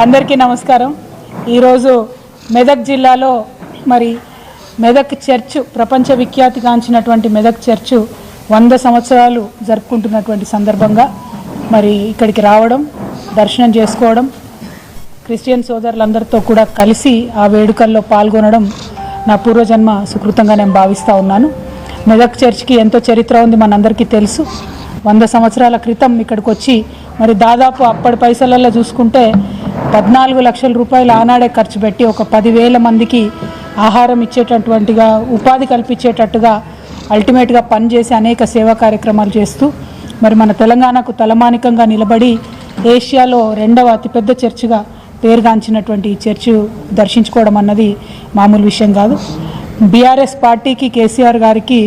అందరికీ నమస్కారం। ఈరోజు మెదక్ జిల్లాలో మరి మెదక్ చర్చ్ ప్రపంచ విఖ్యాతిగాంచినటువంటి మెదక్ చర్చ్ 100 సంవత్సరాలు జరుపుకుంటున్నటువంటి సందర్భంగా మరి ఇక్కడికి రావడం, దర్శనం చేసుకోవడం, క్రిస్టియన్ సోదరులందరితో కూడా కలిసి ఆ వేడుకల్లో పాల్గొనడం నా పూర్వజన్మ సుకృతంగా నేను భావిస్తూ ఉన్నాను। మెదక్ చర్చ్కి ఎంతో చరిత్ర ఉంది, మనందరికీ తెలుసు। 100 సంవత్సరాల క్రితం ఇక్కడికి వచ్చి మరి దాదాపు అప్పటి పైసలలో చూసుకుంటే 14 లక్షల రూపాయలు ఆనాడే ఖర్చు పెట్టి ఒక 10,000 మందికి ఆహారం ఇచ్చేటటువంటిగా, ఉపాధి కల్పించేటట్టుగా అల్టిమేట్గా పనిచేసి అనేక సేవా కార్యక్రమాలు చేస్తూ మరి మన తెలంగాణకు తలమానికంగా నిలబడి ఏషియాలో 2వ అతిపెద్ద చర్చిగా పేరుగాంచినటువంటి ఈ చర్చ్ దర్శించుకోవడం అన్నది మామూలు విషయం కాదు। బీఆర్ఎస్ పార్టీకి, కేసీఆర్ గారికి,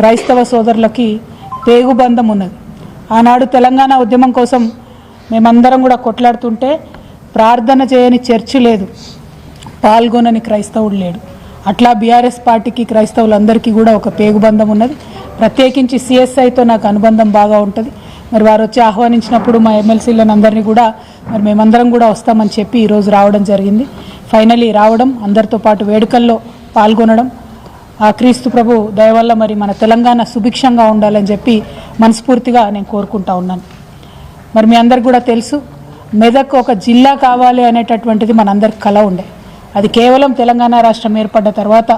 క్రైస్తవ సోదరులకి పేగుబంధం ఉన్నది। ఆనాడు తెలంగాణ ఉద్యమం కోసం మేమందరం కూడా కొట్లాడుతుంటే ప్రార్థన చేయని చర్చి లేదు, పాల్గొనని క్రైస్తవుడు లేడు। అట్లా బీఆర్ఎస్ పార్టీకి, క్రైస్తవులందరికీ కూడా ఒక పేగుబంధం ఉన్నది। ప్రత్యేకించి సిఎస్ఐతో నాకు అనుబంధం బాగా ఉంటుంది। మరి వారు వచ్చి ఆహ్వానించినప్పుడు మా ఎమ్మెల్సీలను అందరినీ కూడా మరి మేమందరం కూడా వస్తామని చెప్పి ఈరోజు రావడం జరిగింది। ఫైనలీ రావడం, అందరితో పాటు వేడుకల్లో పాల్గొనడం, ఆ క్రీస్తు ప్రభు దయ వల్ల మరి మన తెలంగాణ సుభిక్షంగా ఉండాలని చెప్పి మనస్ఫూర్తిగా నేను కోరుకుంటా ఉన్నాను। మరి మీ అందరికి కూడా తెలుసు, మెదక్ ఒక జిల్లా కావాలి అనేటటువంటిది మనందరికి కల ఉండే। అది కేవలం తెలంగాణ రాష్ట్రం ఏర్పడ్డ తర్వాత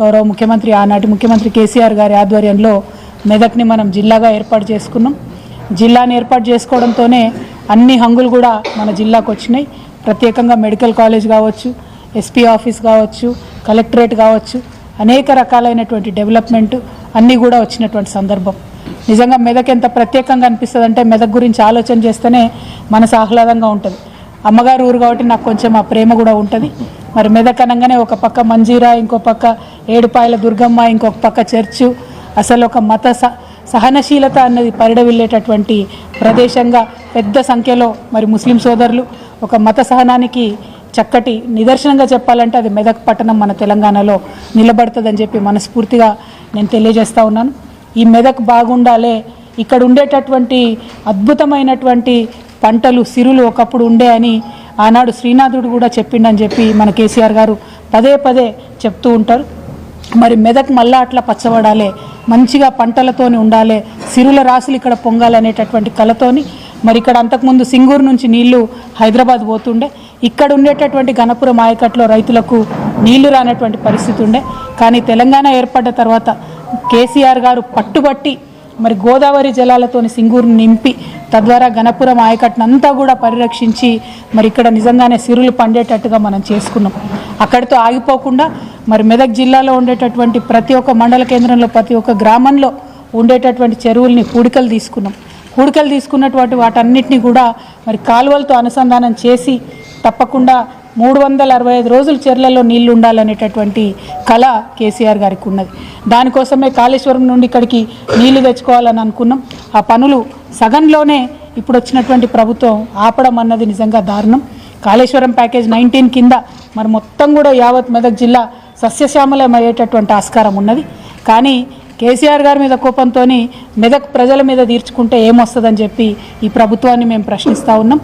గౌరవ ముఖ్యమంత్రి, ఆనాటి ముఖ్యమంత్రి కేసీఆర్ గారి ఆధ్వర్యంలో మెదక్ని మనం జిల్లాగా ఏర్పాటు చేసుకున్నాం। జిల్లాని ఏర్పాటు చేసుకోవడంతోనే అన్ని హంగులు కూడా మన జిల్లాకు వచ్చినాయి। ప్రత్యేకంగా మెడికల్ కాలేజ్ కావచ్చు, ఎస్పీ ఆఫీస్ కావచ్చు, కలెక్టరేట్ కావచ్చు, అనేక రకాలైనటువంటి డెవలప్మెంట్ అన్నీ కూడా వచ్చినటువంటి సందర్భం। నిజంగా మెదక్ ఎంత ప్రత్యేకంగా అనిపిస్తుంది అంటే, మెదక్ గురించి ఆలోచన చేస్తేనే మనసు ఆహ్లాదంగా ఉంటుంది। అమ్మగారు ఊరు కాబట్టి నాకు కొంచెం ఆ ప్రేమ కూడా ఉంటుంది। మరి మెదక్ అనగానే ఒక పక్క మంజీరా, ఇంకో పక్క ఏడుపాయల దుర్గమ్మ, ఇంకొక పక్క చర్చు, అసలు ఒక మత సహనశీలత అన్నది పరిడవిల్లేటటువంటి ప్రదేశంగా పెద్ద సంఖ్యలో మరి ముస్లిం సోదరులు ఒక మత సహనానికి చక్కటి నిదర్శనంగా చెప్పాలంటే అది మెదక్ పట్టణం మన తెలంగాణలో నిలబడుతుందని చెప్పి మనస్ఫూర్తిగా నేను తెలియజేస్తూ ఉన్నాను। ఈ మెదక్ బాగుండాలి, ఇక్కడ ఉండేటటువంటి అద్భుతమైనటువంటి పంటలు, సిరులు ఒకప్పుడు ఉండే అని ఆనాడు శ్రీనాథుడు కూడా చెప్పిండని చెప్పి మన కేసీఆర్ గారు పదే పదే చెప్తూ ఉంటారు। మరి మెదక్ మళ్ళా అట్లా పచ్చబడాలి, మంచిగా పంటలతోని ఉండాలి, సిరుల రాసులు ఇక్కడ పొంగాలనేటటువంటి కలతోని మరి ఇక్కడ అంతకుముందు సింగూరు నుంచి నీళ్లు హైదరాబాద్ పోతుండే, ఇక్కడ ఉండేటటువంటి గణపురం ఆయకట్లో రైతులకు నీళ్లు రానటువంటి పరిస్థితి ఉండే। కానీ తెలంగాణ ఏర్పడ్డ తర్వాత కేసీఆర్ గారు పట్టుబట్టి మరి గోదావరి జలాలతోని సింగూరుని నింపి తద్వారా గణపురం ఆయకట్టునంతా కూడా పరిరక్షించి మరి ఇక్కడ నిజంగానే సిరులు పండేటట్టుగా మనం చేసుకున్నాం। అక్కడితో ఆగిపోకుండా మరి మెదక్ జిల్లాలో ఉండేటటువంటి ప్రతి ఒక్క మండల కేంద్రంలో, ప్రతి ఒక్క గ్రామంలో ఉండేటటువంటి చెరువుల్ని పూడికలు తీసుకున్నాం। పూడికలు తీసుకున్నటువంటి వాటన్నిటినీ కూడా మరి కాలువలతో అనుసంధానం చేసి తప్పకుండా 365 రోజులు చెర్లలో నీళ్లు ఉండాలనేటటువంటి కళ కేసీఆర్ గారికి ఉన్నది। దానికోసమే కాళేశ్వరం నుండి ఇక్కడికి నీళ్లు తెచ్చుకోవాలని అనుకున్నాం। ఆ పనులు సగంలోనే ఇప్పుడు వచ్చినటువంటి ప్రభుత్వం ఆపడం అన్నది నిజంగా దారుణం। కాళేశ్వరం ప్యాకేజ్ 19 కింద మరి మొత్తం కూడా యావత్ మెదక్ జిల్లా సస్యశ్యామలం అయ్యేటటువంటి ఆస్కారం ఉన్నది। కానీ కేసీఆర్ గారి మీద కోపంతో మెదక్ ప్రజల మీద తీర్చుకుంటే ఏమొస్తుందని చెప్పి ఈ ప్రభుత్వాన్ని మేము ప్రశ్నిస్తూ ఉన్నాం।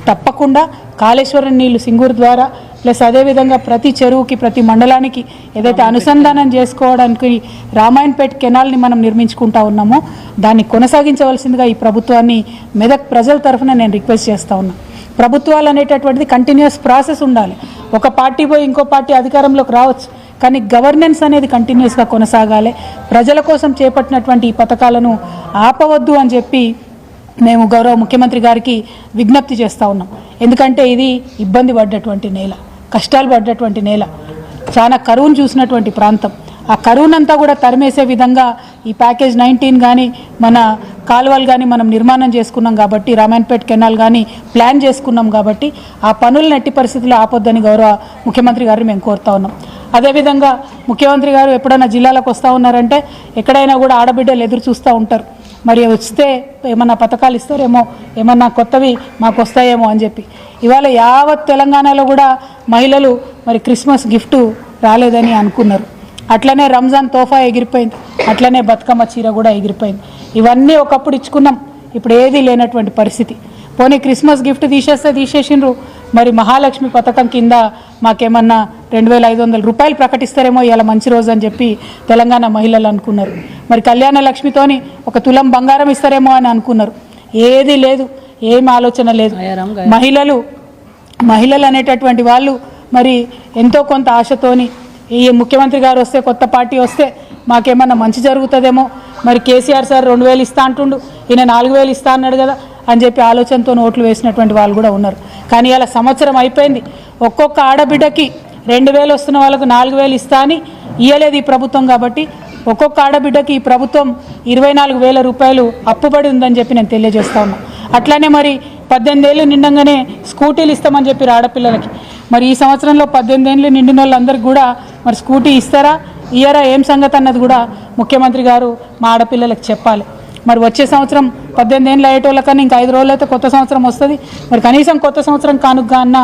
తప్పకుండా కాళేశ్వరం నీళ్లు సింగూరు ద్వారా ప్లస్ అదేవిధంగా ప్రతి చెరువుకి, ప్రతి మండలానికి ఏదైతే అనుసంధానం చేసుకోవడానికి రామాయణపేట కెనాల్ని మనం నిర్మించుకుంటా ఉన్నామో దాన్ని కొనసాగించవలసిందిగా ఈ ప్రభుత్వాన్ని మెదక్ ప్రజల తరఫున నేను రిక్వెస్ట్ చేస్తూ ఉన్నాను। ప్రభుత్వాలు అనేటటువంటిది కంటిన్యూస్ ప్రాసెస్ ఉండాలి। ఒక పార్టీ పోయి ఇంకో పార్టీ అధికారంలోకి రావచ్చు, కానీ గవర్నెన్స్ అనేది కంటిన్యూస్గా కొనసాగాలి। ప్రజల కోసం చేపట్టినటువంటి ఈ పథకాలను ఆపవద్దు అని చెప్పి మేము గౌరవ ముఖ్యమంత్రి గారికి విజ్ఞప్తి చేస్తూ ఉన్నాం। ఎందుకంటే ఇది ఇబ్బంది పడ్డటువంటి నేల, కష్టాలు పడ్డటువంటి నేల, చాలా కరువును చూసినటువంటి ప్రాంతం। ఆ కరువునంతా కూడా తరిమేసే విధంగా ఈ ప్యాకేజ్ 19 కానీ మన కాలువలు కానీ మనం నిర్మాణం చేసుకున్నాం కాబట్టి, రామాయణపేట కెనాల్ కానీ ప్లాన్ చేసుకున్నాం కాబట్టి ఆ పనులను ఎట్టి పరిస్థితుల్లో ఆపొద్దని గౌరవ ముఖ్యమంత్రి గారిని మేము కోరుతా ఉన్నాం। అదేవిధంగా ముఖ్యమంత్రి గారు ఎప్పుడైనా జిల్లాలకు వస్తూ ఉన్నారంటే ఎక్కడైనా కూడా ఆడబిడ్డలు ఎదురు చూస్తూ ఉంటారు, మరి వస్తే ఏమన్నా పథకాలు ఇస్తారేమో, ఏమన్నా కొత్తవి మాకు వస్తాయేమో అని చెప్పి। ఇవాళ యావత్ తెలంగాణలో కూడా మహిళలు మరి క్రిస్మస్ గిఫ్ట్ రాలేదని అనుకున్నారు, అట్లనే రంజాన్ తోఫా ఎగిరిపోయింది, అట్లనే బతుకమ్మ చీర కూడా ఎగిరిపోయింది। ఇవన్నీ ఒకప్పుడు ఇచ్చుకున్నాం, ఇప్పుడు ఏది లేనటువంటి పరిస్థితి। పోనీ క్రిస్మస్ గిఫ్ట్ తీసేస్తే తీసేసిండ్రు, మరి మహాలక్ష్మి పథకం కింద మాకేమన్నా 2500 రూపాయలు ప్రకటిస్తారేమో ఇలా మంచి రోజు అని చెప్పి తెలంగాణ మహిళలు అనుకున్నారు. మరి కళ్యాణ లక్ష్మితోని 1 తులం బంగారం ఇస్తారేమో అని అనుకున్నారు. ఏది లేదు, ఏం ఆలోచన లేదు. మహిళలు అనేటటువంటి వాళ్ళు మరి ఎంతో కొంత ఆశతోని ఈ ముఖ్యమంత్రి గారు వస్తే, కొత్త పార్టీ వస్తే మాకేమన్నా మంచి జరుగుతుందేమో, మరి కేసీఆర్ సార్ 2000 ఇస్తా అంటుండు, ఈయన 4000 ఇస్తా అన్నాడు కదా అని చెప్పి ఆలోచనతో ఓట్లు వేసినటువంటి వాళ్ళు కూడా ఉన్నారు. కానీ ఇలా సంవత్సరం అయిపోయింది, ఒక్కొక్క ఆడబిడ్డకి 2000 వస్తున్న వాళ్ళకు 4000 ఇస్తా అని ఇయ్యలేదు ఈ ప్రభుత్వం. కాబట్టి ఒక్కొక్క ఆడబిడ్డకి ఈ ప్రభుత్వం 24,000 రూపాయలు అప్పుబడి ఉందని చెప్పి నేను తెలియజేస్తా ఉన్నా. అట్లానే మరి 18 ఏళ్ళు నిండంగానే స్కూటీలు ఇస్తామని చెప్పి ఆడపిల్లలకి, మరి ఈ సంవత్సరంలో 18 ఏళ్ళు నిండిన వాళ్ళందరికీ కూడా మరి స్కూటీ ఇస్తారా ఇయ్యరా ఏం సంగతి అన్నది కూడా ముఖ్యమంత్రి గారు మా ఆడపిల్లలకు చెప్పాలి. మరి వచ్చే సంవత్సరం 18 ఏళ్ళు అయ్యేటోళ్ళకన్నా ఇంకా 5 రోజులు అయితే కొత్త సంవత్సరం వస్తుంది. మరి కనీసం కొత్త సంవత్సరం కానుకగా అన్న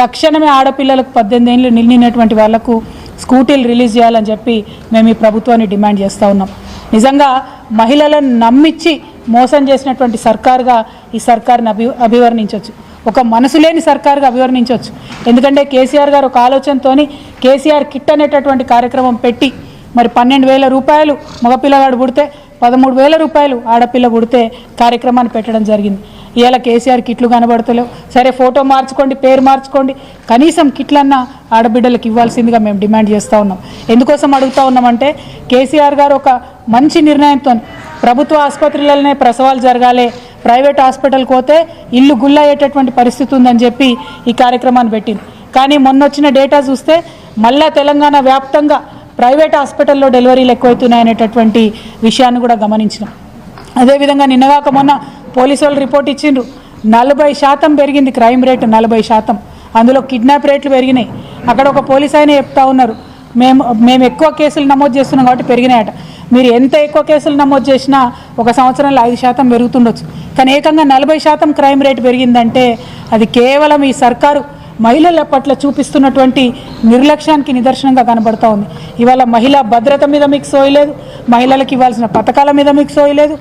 తక్షణమే ఆడపిల్లలకు 18 ఏళ్ళు నిండినటువంటి వాళ్లకు స్కూటీలు రిలీజ్ చేయాలని చెప్పి మేము ఈ ప్రభుత్వాన్ని డిమాండ్ చేస్తూ ఉన్నాం. నిజంగా మహిళలను నమ్మించి మోసం చేసినటువంటి సర్కారుగా ఈ సర్కారుని అభివర్ణించవచ్చు, ఒక మనసు లేని సర్కారుగా అభివర్ణించవచ్చు. ఎందుకంటే కేసీఆర్ గారు ఒక ఆలోచనతోని కేసీఆర్ కిట్ అనేటటువంటి కార్యక్రమం పెట్టి మరి 12,000 రూపాయలు మగపిల్లగాడు పుడితే 13,000 రూపాయలు ఆడపిల్ల పుడితే కార్యక్రమాన్ని పెట్టడం జరిగింది. ఇవాళ కేసీఆర్ కిట్లు కనబడతలేవు. సరే ఫోటో మార్చుకోండి, పేరు మార్చుకోండి, కనీసం కిట్లన్నా ఆడబిడ్డలకు ఇవ్వాల్సిందిగా మేము డిమాండ్ చేస్తూ ఉన్నాం. ఎందుకోసం అడుగుతూ ఉన్నామంటే కేసీఆర్ గారు ఒక మంచి నిర్ణయంతో ప్రభుత్వ ఆసుపత్రులలోనే ప్రసవాలు జరగాలి, ప్రైవేట్ హాస్పిటల్కి పోతే ఇల్లు గుల్లయ్యేటటువంటి పరిస్థితి ఉందని చెప్పి ఈ కార్యక్రమాన్ని పెట్టింది. కానీ మొన్నొచ్చిన డేటా చూస్తే మళ్ళా తెలంగాణ వ్యాప్తంగా ప్రైవేట్ హాస్పిటల్లో డెలివరీలు ఎక్కువవుతున్నాయనేటటువంటి విషయాన్ని కూడా గమనించినాం. అదేవిధంగా నిన్నగాక మొన్న పోలీసు వాళ్ళు రిపోర్ట్ ఇచ్చిండ్రు, 40% పెరిగింది క్రైమ్ రేటు, 40%. అందులో కిడ్నాప్ రేట్లు పెరిగినాయి. అక్కడ ఒక పోలీస్ ఆయన చెప్తా ఉన్నారు, మేము ఎక్కువ కేసులు నమోదు చేస్తున్నాం కాబట్టి పెరిగినాయట. మీరు ఎంత ఎక్కువ కేసులు నమోదు చేసినా ఒక సంవత్సరంలో 5% పెరుగుతుండొచ్చు, కానీ ఏకంగా 40% క్రైమ్ రేటు పెరిగిందంటే అది కేవలం ఈ సర్కారు మహిళల పట్ల చూపిస్తున్నటువంటి నిర్లక్ష్యానికి నిదర్శనంగా కనబడుతూ ఉంది. ఇవాళ మహిళా భద్రత మీద మీకు సోయలేదు, మహిళలకు ఇవ్వాల్సిన పథకాల మీద మీకు సోయలేదు,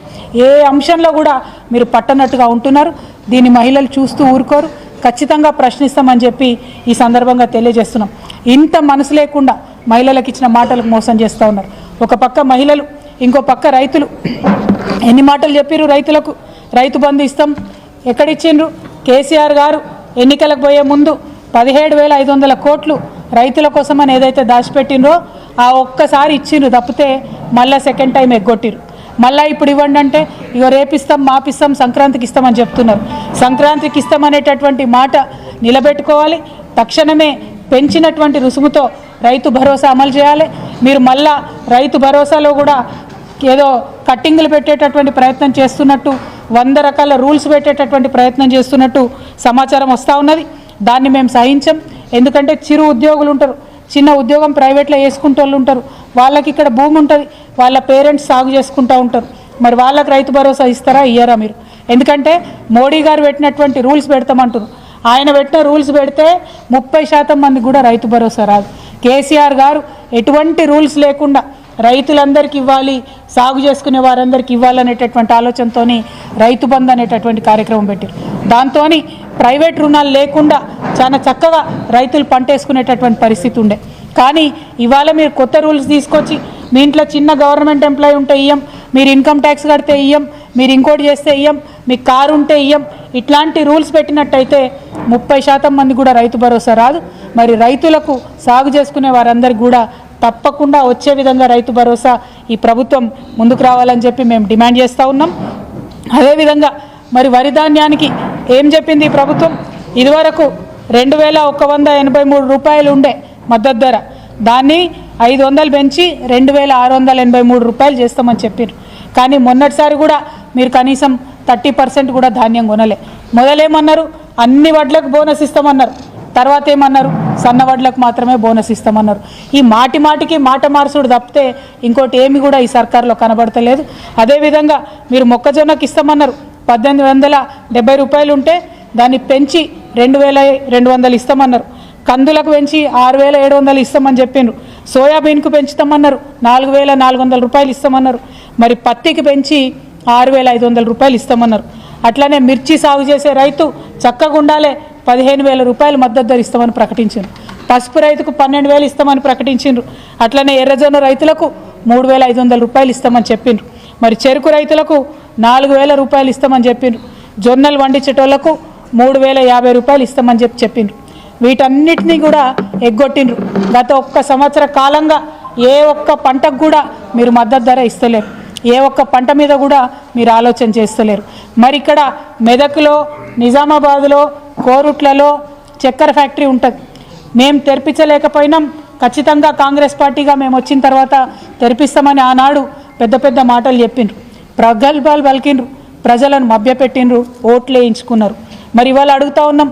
ఏ అంశంలో కూడా మీరు పట్టనట్టుగా ఉంటున్నారు. దీన్ని మహిళలు చూస్తూ ఊరుకోరు, ఖచ్చితంగా ప్రశ్నిస్తామని చెప్పి ఈ సందర్భంగా తెలియజేస్తున్నాం. ఇంత మనసు లేకుండా మహిళలకు ఇచ్చిన మాటలకు మోసం చేస్తూ ఉన్నారు. ఒక పక్క మహిళలు, ఇంకో పక్క రైతులు. ఎన్ని మాటలు చెప్పారు రైతులకు, రైతు బంధు ఇస్తాం, ఎక్కడిచ్చిండ్రు? కేసీఆర్ గారు ఎన్నికలకు పోయే ముందు 17,500 కోట్లు రైతుల కోసమని ఏదైతే దాచిపెట్టినరో ఆ ఒక్కసారి ఇచ్చిండ్రు తప్పితే మళ్ళీ సెకండ్ టైం ఎగ్గొట్టిరు. మళ్ళీ ఇప్పుడు ఇవ్వండి అంటే ఇగో రేపిస్తాం, మాపిస్తాం, సంక్రాంతికి ఇస్తామని చెప్తున్నారు. సంక్రాంతికి ఇస్తామనేటటువంటి మాట నిలబెట్టుకోవాలి. తక్షణమే పెంచినటువంటి రుసుముతో రైతు భరోసా అమలు చేయాలి. మీరు మళ్ళా రైతు భరోసాలో కూడా ఏదో కట్టింగులు పెట్టేటటువంటి ప్రయత్నం చేస్తున్నట్టు, 100 రకాల రూల్స్ పెట్టేటటువంటి ప్రయత్నం చేస్తున్నట్టు సమాచారం వస్తూ ఉన్నది. దాన్ని మేము సహించం. ఎందుకంటే చిరు ఉద్యోగులు ఉంటారు, చిన్న ఉద్యోగం ప్రైవేట్లో వేసుకుంటూ వాళ్ళు ఉంటారు, వాళ్ళకి ఇక్కడ భూమి ఉంటుంది, వాళ్ళ పేరెంట్స్ సాగు చేసుకుంటూ ఉంటారు. మరి వాళ్ళకి రైతు భరోసా ఇస్తారా ఇయ్యరా మీరు? ఎందుకంటే మోడీ గారు పెట్టినటువంటి రూల్స్ పెడతామంటారు. ఆయన పెట్టిన రూల్స్ పెడితే 30% మందికి కూడా రైతు భరోసా రాదు. కేసీఆర్ గారు ఎటువంటి రూల్స్ లేకుండా రైతులందరికీ ఇవ్వాలి, సాగు చేసుకునే వారందరికీ ఇవ్వాలనేటటువంటి ఆలోచనతో రైతు బంధు అనేటటువంటి కార్యక్రమం పెట్టారు. దాంతో ప్రైవేట్ రుణాలు లేకుండా చాలా చక్కగా రైతులు పంట వేసుకునేటటువంటి పరిస్థితి ఉండే. కానీ ఇవాళ మీరు కొత్త రూల్స్ తీసుకొచ్చి మీ ఇంట్లో చిన్న గవర్నమెంట్ ఎంప్లాయీ ఉంటే ఇయ్యం, మీరు ఇన్కమ్ ట్యాక్స్ కడితే ఇయ్యం, మీరు ఇంకోటి చేస్తే ఇయ్యం, మీకు కారు ఉంటే ఇయ్యం, ఇట్లాంటి రూల్స్ పెట్టినట్టయితే 30% మంది కూడా రైతు భరోసా రాదు. మరి రైతులకు సాగు చేసుకునే వారందరికీ కూడా తప్పకుండా వచ్చే విధంగా రైతు భరోసా ఈ ప్రభుత్వం ముందుకు రావాలని చెప్పి మేము డిమాండ్ చేస్తూ ఉన్నాం. అదేవిధంగా మరి వరి ధాన్యానికి ఏం చెప్పింది ఈ ప్రభుత్వం? ఇదివరకు 2,183 రూపాయలు ఉండే మద్దతు ధర, దాన్ని 500 పెంచి 2,683 రూపాయలు చేస్తామని చెప్పారు. కానీ మొన్నటిసారి కూడా మీరు కనీసం 30% కూడా ధాన్యం కొనలే. మొదలేమన్నారు? అన్ని వడ్లకు బోనస్ ఇస్తామన్నారు. తర్వాత ఏమన్నారు? సన్న వడ్లకు మాత్రమే బోనస్ ఇస్తామన్నారు. ఈ మాటికి మాట మార్చుడు తప్పితే ఇంకోటి ఏమి కూడా ఈ సర్కారులో కనబడతలేదు. అదేవిధంగా మీరు మొక్కజొన్నకి ఇస్తామన్నారు, 1,870 రూపాయలు ఉంటే దాన్ని పెంచి 2,200 ఇస్తామన్నారు. కందులకు పెంచి 6,700 ఇస్తామని చెప్పిండ్రు. సోయాబీన్కు పెంచుతామన్నారు, 4,400 రూపాయలు ఇస్తామన్నారు. మరి పత్తికి పెంచి 6,500 రూపాయలు ఇస్తామన్నారు. అట్లనే మిర్చి సాగు చేసే రైతు చక్కగా ఉండాలి, 15,000 రూపాయలు మద్దతు ధర ఇస్తామని ప్రకటించారు. పసుపు రైతుకు 12,000 ఇస్తామని ప్రకటించారు. అట్లనే ఎర్రజొన్న రైతులకు 3,500 రూపాయలు ఇస్తామని చెప్పిండ్రు. మరి చెరుకు రైతులకు 4,000 రూపాయలు ఇస్తామని చెప్పిండ్రు. జొన్నలు వండించేటోళ్లకు 3,050 రూపాయలు ఇస్తామని చెప్పిండ్రు. వీటన్నిటినీ కూడా ఎగ్గొట్టిండ్రు. గత ఒక్క సంవత్సర కాలంగా ఏ ఒక్క పంటకు కూడా మీరు మద్దతు ధర ఇస్తలేరు. ఏ ఒక్క పంట మీద కూడా మీరు ఆలోచన చేస్తలేరు. మరి ఇక్కడ మెదక్లో, నిజామాబాద్లో, కోరుట్లలో చక్కెర ఫ్యాక్టరీ ఉంటుంది. మేము తెరిపించలేకపోయినాం. ఖచ్చితంగా కాంగ్రెస్ పార్టీగా మేము వచ్చిన తర్వాత తెరిపిస్తామని ఆనాడు పెద్ద పెద్ద మాటలు చెప్పిండ్రు, ప్రగల్భాలు పలికిండ్రు, ప్రజలను మభ్యపెట్టిండ్రు, ఓట్లు వేయించుకున్నారు. మరి ఇవాళ అడుగుతా ఉన్నాం,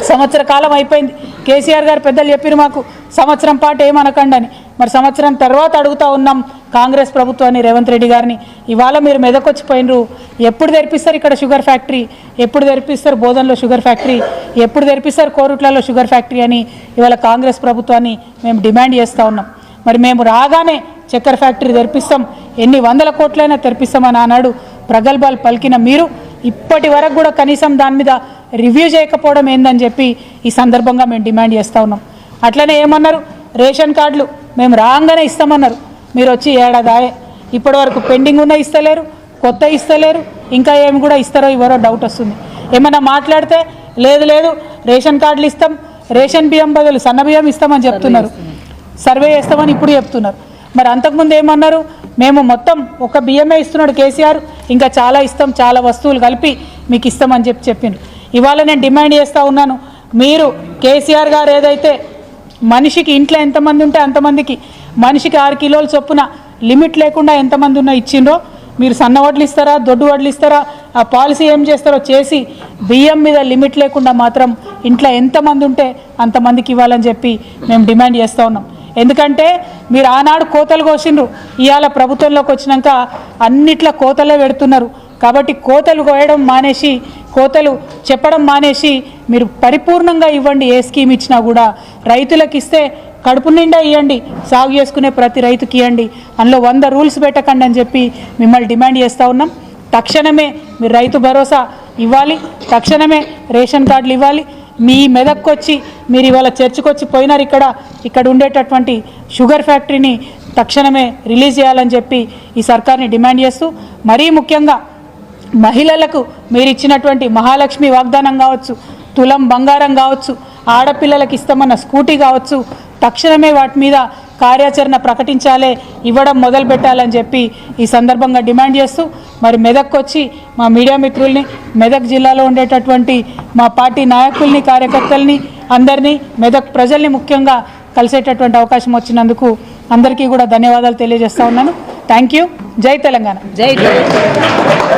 సంవత్సర కాలం అయిపోయింది. కేసీఆర్ గారు పెద్దలు చెప్పారు మాకు సంవత్సరం పాటు ఏమనకండి అని. మరి సంవత్సరం తర్వాత అడుగుతా ఉన్నాం కాంగ్రెస్ ప్రభుత్వాన్ని, రేవంత్ రెడ్డి గారిని, ఇవాళ మీరు మెదకొచ్చిపోయినరు, ఎప్పుడు తెరిపిస్తారు ఇక్కడ షుగర్ ఫ్యాక్టరీ, ఎప్పుడు తెరిపిస్తారు బోధన్లో షుగర్ ఫ్యాక్టరీ, ఎప్పుడు తెరిపిస్తారు కోరుట్లలో షుగర్ ఫ్యాక్టరీ అని ఇవాళ కాంగ్రెస్ ప్రభుత్వాన్ని మేము డిమాండ్ చేస్తూ ఉన్నాం. మరి మేము రాగానే చక్కెర ఫ్యాక్టరీ తెరిపిస్తాం, ఎన్ని వందల కోట్లైనా తెరిపిస్తామని ఆనాడు ప్రగల్భాలు పలికిన మీరు ఇప్పటి వరకు కూడా కనీసం దాని మీద రివ్యూ చేయకపోవడం ఏందని చెప్పి ఈ సందర్భంగా మేము డిమాండ్ చేస్తూ ఉన్నాం. అట్లనే ఏమన్నారు, రేషన్ కార్డులు మేము రాగానే ఇస్తామన్నారు. మీరు వచ్చి ఏడాదాయే ఇప్పటి వరకు పెండింగ్ ఉన్న ఇస్తలేరు, కొత్త ఇస్తలేరు, ఇంకా ఏమి కూడా ఇస్తారో ఇవ్వరో డౌట్ వస్తుంది. ఏమన్నా మాట్లాడితే లేదు లేదు రేషన్ కార్డులు ఇస్తాం, రేషన్ బియ్యం బదులు సన్న బియ్యం ఇస్తామని చెప్తున్నారు, సర్వే చేస్తామని ఇప్పుడు చెప్తున్నారు. మరి అంతకుముందు ఏమన్నారు, మేము మొత్తం ఒక బియ్యమే ఇస్తున్నాడు కేసీఆర్, ఇంకా చాలా ఇస్తాం, చాలా వస్తువులు కలిపి మీకు ఇస్తామని చెప్పిండ్రు. ఇవాళ నేను డిమాండ్ చేస్తూ ఉన్నాను, మీరు కేసీఆర్ గారు ఏదైతే మనిషికి ఇంట్లో ఎంతమంది ఉంటే అంతమందికి మనిషికి 6 కిలోల చొప్పున లిమిట్ లేకుండా ఎంతమంది ఉన్నా ఇచ్చిండ్రో, మీరు సన్న వడ్లు ఇస్తారా, దొడ్డు వడ్లు ఇస్తారా, ఆ పాలసీ ఏం చేస్తారో చేసి బియ్యం మీద లిమిట్ లేకుండా మాత్రం ఇంట్లో ఎంతమంది ఉంటే అంతమందికి ఇవ్వాలని చెప్పి మేము డిమాండ్ చేస్తూ ఉన్నాం. ఎందుకంటే మీరు ఆనాడు కోతలు కోసిండ్రు, ఇవాళ ప్రభుత్వంలోకి వచ్చినాక అన్నిట్లా కోతలే పెడుతున్నారు. కాబట్టి కోతలు కోయడం మానేసి, కోతలు చెప్పడం మానేసి మీరు పరిపూర్ణంగా ఇవ్వండి. ఏ స్కీమ్ ఇచ్చినా కూడా రైతులకు ఇస్తే కడుపు నిండా ఇవ్వండి, సాగు చేసుకునే ప్రతి రైతుకి ఇవ్వండి, అందులో 100 రూల్స్ పెట్టకండి అని చెప్పి మిమ్మల్ని డిమాండ్ చేస్తూ ఉన్నాం. తక్షణమే మీరు రైతు భరోసా ఇవ్వాలి, తక్షణమే రేషన్ కార్డులు ఇవ్వాలి. మీ మెదక్కు వచ్చి మీరు ఇవాళ చర్చకు వచ్చి పోయినారు, ఇక్కడ ఉండేటటువంటి షుగర్ ఫ్యాక్టరీని తక్షణమే రిలీజ్ చేయాలని చెప్పి ఈ సర్కార్ని డిమాండ్ చేస్తూ, మరీ ముఖ్యంగా మహిళలకు మీరు ఇచ్చినటువంటి మహాలక్ష్మి వాగ్దానం కావచ్చు, తులం బంగారం కావచ్చు, ఆడపిల్లలకు ఇస్తామన్న స్కూటీ కావచ్చు, తక్షణమే వాటి మీద కార్యాచరణ ప్రకటించాలి, ఇవ్వడం మొదలు పెట్టాలని చెప్పి ఈ సందర్భంగా డిమాండ్ చేస్తూ, మరి మెదక్కు వచ్చి మా మీడియా మిత్రుల్ని, మెదక్ జిల్లాలో ఉండేటటువంటి మా పార్టీ నాయకుల్ని, కార్యకర్తల్ని, అందరినీ, మెదక్ ప్రజల్ని ముఖ్యంగా కలిసేటటువంటి అవకాశం వచ్చినందుకు అందరికీ కూడా ధన్యవాదాలు తెలియజేస్తూ ఉన్నాను. Thank you. జై తెలంగాణ. జై